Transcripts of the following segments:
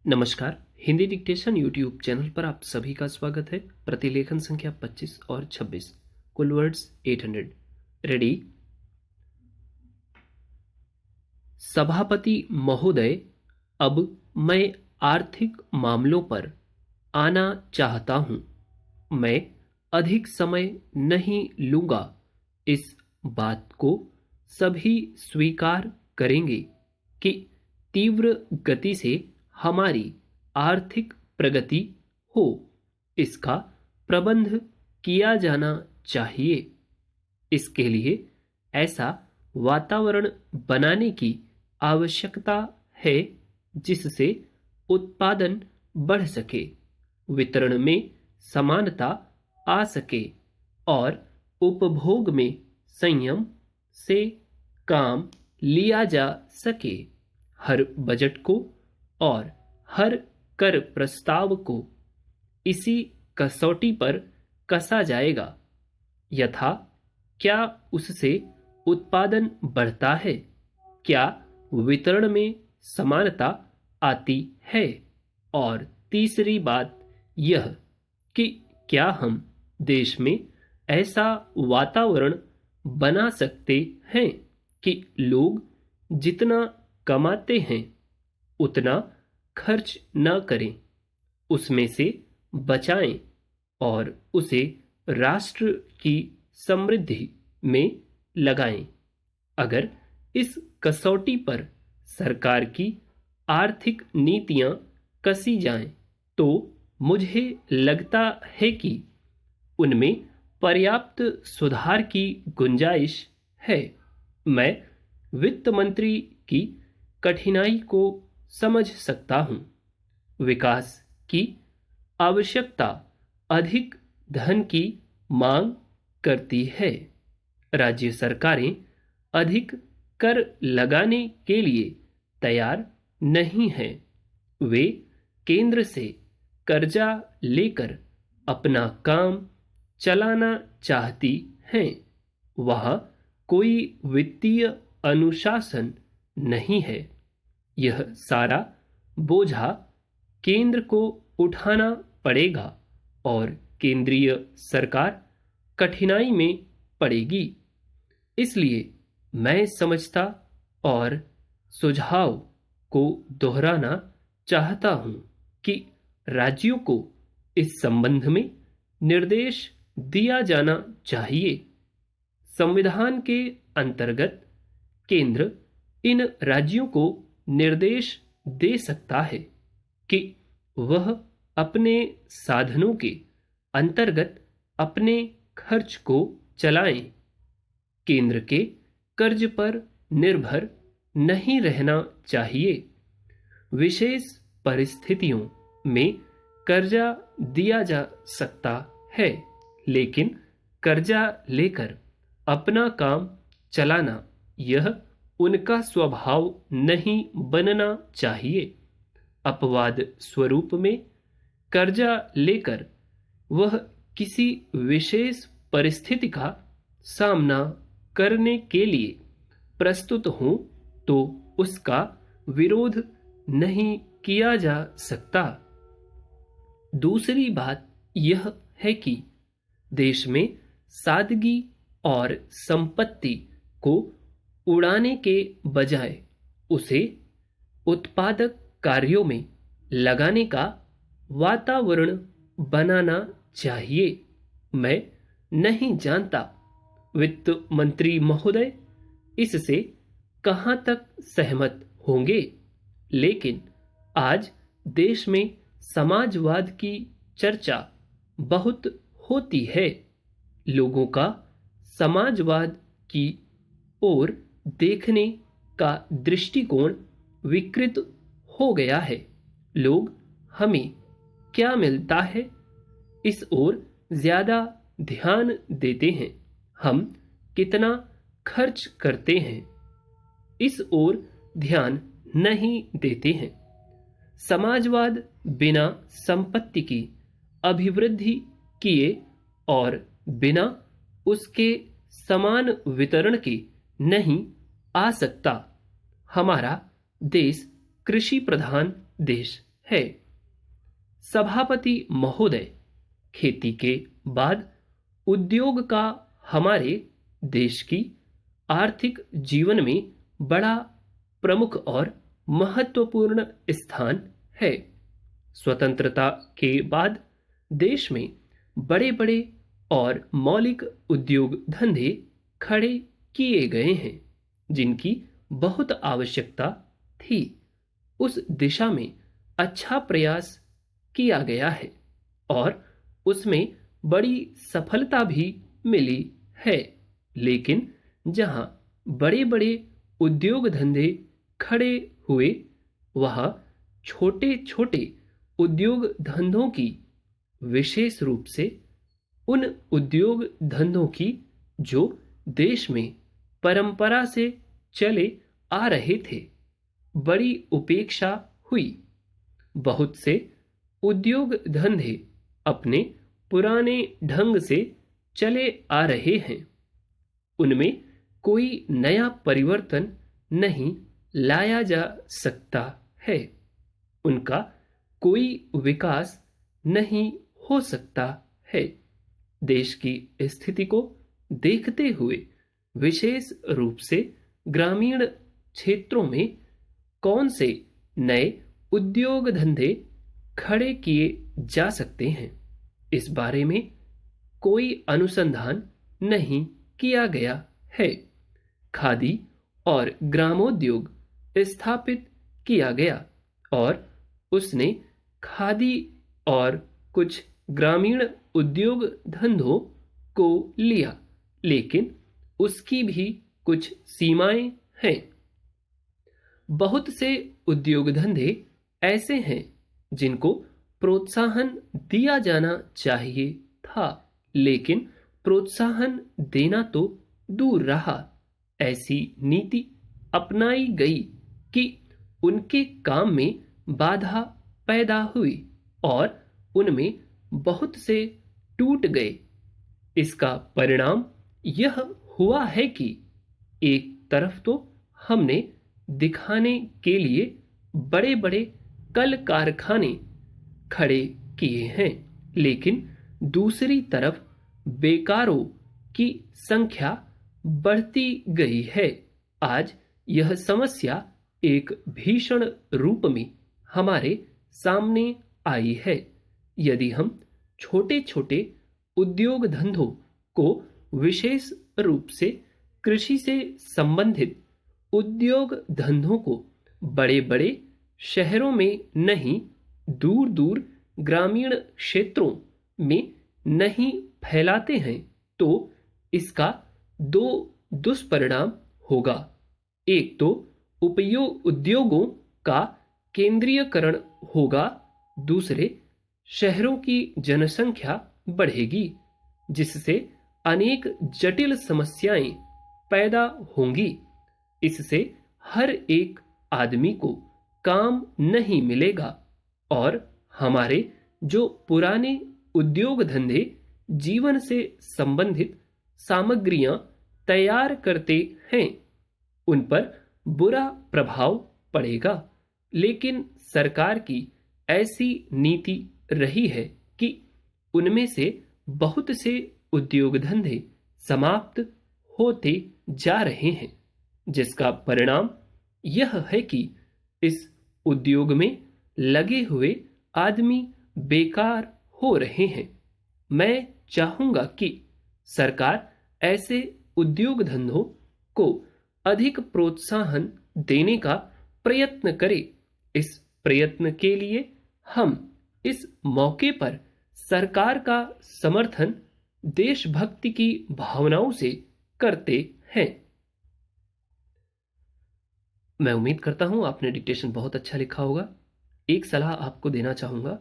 नमस्कार। Hindi dictation YouTube channel पर आप सभी का स्वागत है। प्रतिलेखन संख्या 25 और 26, कुल वर्ड्स 800। रेडी। सभापति महोदय, अब मैं आर्थिक मामलों पर आना चाहता हूं। मैं अधिक समय नहीं लूंगा। इस बात को सभी स्वीकार करेंगे कि तीव्र गति से हमारी आर्थिक प्रगति हो, इसका प्रबंध किया जाना चाहिए। इसके लिए ऐसा वातावरण बनाने की आवश्यकता है जिससे उत्पादन बढ़ सके, वितरण में समानता आ सके और उपभोग में संयम से काम लिया जा सके। हर बजट को और हर कर प्रस्ताव को इसी कसौटी पर कसा जाएगा। यथा क्या उससे उत्पादन बढ़ता है, क्या वितरण में समानता आती है, और तीसरी बात यह कि क्या हम देश में ऐसा वातावरण बना सकते हैं कि लोग जितना कमाते हैं उतना खर्च न करें, उसमें से बचाएं और उसे राष्ट्र की समृद्धि में लगाएं। अगर इस कसौटी पर सरकार की आर्थिक नीतियां कसी जाएं, तो मुझे लगता है कि उनमें पर्याप्त सुधार की गुंजाइश है। मैं वित्त मंत्री की कठिनाई को समझ सकता हूं। विकास की आवश्यकता अधिक धन की मांग करती है। राज्य सरकारें अधिक कर लगाने के लिए तैयार नहीं हैं। वे केंद्र से कर्जा लेकर अपना काम चलाना चाहती हैं। वहां कोई वित्तीय अनुशासन नहीं है। यह सारा बोझा केंद्र को उठाना पड़ेगा और केंद्रीय सरकार कठिनाई में पड़ेगी। इसलिए मैं समझता और सुझाव को दोहराना चाहता हूं कि राज्यों को इस संबंध में निर्देश दिया जाना चाहिए। संविधान के अंतर्गत केंद्र इन राज्यों को निर्देश दे सकता है कि वह अपने साधनों के अंतर्गत अपने खर्च को चलाएं। केंद्र के कर्ज पर निर्भर नहीं रहना चाहिए। विशेष परिस्थितियों में कर्जा दिया जा सकता है, लेकिन कर्जा लेकर अपना काम चलाना यह उनका स्वभाव नहीं बनना चाहिए। अपवाद स्वरूप में कर्जा लेकर वह किसी विशेष परिस्थिति का सामना करने के लिए प्रस्तुत हो तो उसका विरोध नहीं किया जा सकता। दूसरी बात यह है कि देश में सादगी और संपत्ति को उड़ाने के बजाय उसे उत्पादक कार्यों में लगाने का वातावरण बनाना चाहिए। मैं नहीं जानता वित्त मंत्री महोदय इससे कहां तक सहमत होंगे, लेकिन आज देश में समाजवाद की चर्चा बहुत होती है। लोगों का समाजवाद की ओर देखने का दृष्टिकोण विकृत हो गया है। लोग हमें क्या मिलता है इस ओर ज्यादा ध्यान देते हैं। हम कितना खर्च करते हैं इस ओर ध्यान नहीं देते हैं। समाजवाद बिना संपत्ति की अभिवृद्धि किए और बिना उसके समान वितरण के नहीं आ सकता। हमारा देश कृषि प्रधान देश है। सभापति महोदय, खेती के बाद उद्योग का हमारे देश की आर्थिक जीवन में बड़ा प्रमुख और महत्वपूर्ण स्थान है। स्वतंत्रता के बाद देश में बड़े बड़े और मौलिक उद्योग धंधे खड़े किए गए हैं जिनकी बहुत आवश्यकता थी। उस दिशा में अच्छा प्रयास किया गया है और उसमें बड़ी सफलता भी मिली है। लेकिन जहां बड़े बड़े उद्योग धंधे खड़े हुए, वहां छोटे छोटे उद्योग धंधों की, विशेष रूप से उन उद्योग धंधों की जो देश में परंपरा से चले आ रहे थे, बड़ी उपेक्षा हुई। बहुत से उद्योग धंधे अपने पुराने ढंग से चले आ रहे हैं, उनमें कोई नया परिवर्तन नहीं लाया जा सकता है, उनका कोई विकास नहीं हो सकता है। देश की स्थिति को देखते हुए विशेष रूप से ग्रामीण क्षेत्रों में कौन से नए उद्योग धंधे खड़े किए जा सकते हैं, इस बारे में कोई अनुसंधान नहीं किया गया है। खादी और ग्रामोद्योग स्थापित किया गया और उसने खादी और कुछ ग्रामीण उद्योग धंधों को लिया, लेकिन उसकी भी कुछ सीमाएं हैं। बहुत से उद्योग धंधे ऐसे हैं जिनको प्रोत्साहन दिया जाना चाहिए था, लेकिन प्रोत्साहन देना तो दूर रहा। ऐसी नीति अपनाई गई कि उनके काम में बाधा पैदा हुई और उनमें बहुत से टूट गए। इसका परिणाम यह हुआ है कि एक तरफ तो हमने दिखाने के लिए बड़े बड़े कल कारखाने खड़े किए हैं, लेकिन दूसरी तरफ बेकारों की संख्या बढ़ती गई है। आज यह समस्या एक भीषण रूप में हमारे सामने आई है। यदि हम छोटे छोटे उद्योग धंधों को, विशेष रूप से कृषि से संबंधित उद्योग धंधों को, बड़े बड़े शहरों में नहीं, दूर दूर ग्रामीण क्षेत्रों में नहीं फैलाते हैं, तो इसका दो दुष्परिणाम होगा। एक तो उद्योगों का केंद्रीयकरण होगा, दूसरे शहरों की जनसंख्या बढ़ेगी, जिससे अनेक जटिल समस्याएं पैदा होंगी। इससे हर एक आदमी को काम नहीं मिलेगा और हमारे जो पुराने उद्योग धंधे जीवन से संबंधित सामग्रियां तैयार करते हैं, उन पर बुरा प्रभाव पड़ेगा। लेकिन सरकार की ऐसी नीति रही है कि उनमें से बहुत से उद्योग धंधे समाप्त होते जा रहे हैं, जिसका परिणाम यह है कि इस उद्योग में लगे हुए आदमी बेकार हो रहे हैं। मैं चाहूंगा कि सरकार ऐसे उद्योग धंधों को अधिक प्रोत्साहन देने का प्रयत्न करे। इस प्रयत्न के लिए हम इस मौके पर सरकार का समर्थन देशभक्ति की भावनाओं से करते हैं। मैं उम्मीद करता हूं आपने डिक्टेशन बहुत अच्छा लिखा होगा। एक सलाह आपको देना चाहूंगा,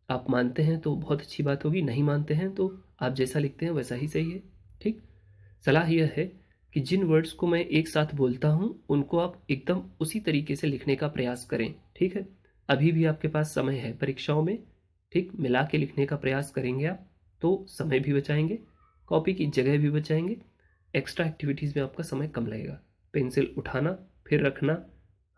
आप मानते हैं तो बहुत अच्छी बात होगी, नहीं मानते हैं तो आप जैसा लिखते हैं वैसा ही सही है। ठीक, सलाह यह है कि जिन वर्ड्स को मैं एक साथ बोलता हूं उनको आप एकदम उसी तरीके से लिखने का प्रयास करें। ठीक है, अभी भी आपके पास समय है परीक्षाओं में, ठीक, मिला के लिखने का प्रयास करेंगे आप तो समय भी बचाएंगे, कॉपी की जगह भी बचाएंगे, एक्स्ट्रा एक्टिविटीज़ में आपका समय कम लगेगा। पेंसिल उठाना फिर रखना,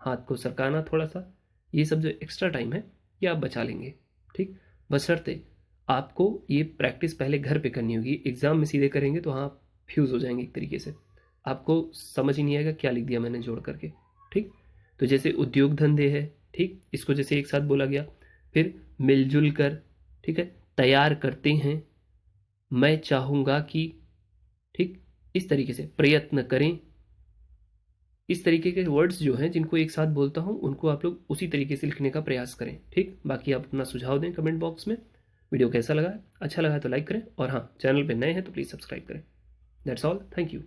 हाथ को सरकाना थोड़ा सा, ये सब जो एक्स्ट्रा टाइम है ये आप बचा लेंगे। ठीक, बशर्ते आपको ये प्रैक्टिस पहले घर पे करनी होगी। एग्ज़ाम में सीधे करेंगे तो हाँ फ्यूज़ हो जाएंगे एक तरीके से, आपको समझ ही नहीं आएगा क्या लिख दिया मैंने जोड़ करके। ठीक, तो जैसे उद्योग धंधे है, ठीक, इसको जैसे एक साथ बोला गया। फिर मिलजुल कर, ठीक है, तैयार करते हैं, मैं चाहूँगा कि, ठीक, इस तरीके से प्रयत्न करें। इस तरीके के वर्ड्स जो हैं जिनको एक साथ बोलता हूँ उनको आप लोग उसी तरीके से लिखने का प्रयास करें। ठीक, बाकी आप अपना सुझाव दें कमेंट बॉक्स में। वीडियो कैसा लगा, अच्छा लगा तो लाइक करें, और हाँ चैनल पे नए हैं तो प्लीज़ सब्सक्राइब करें। That's all, thank you.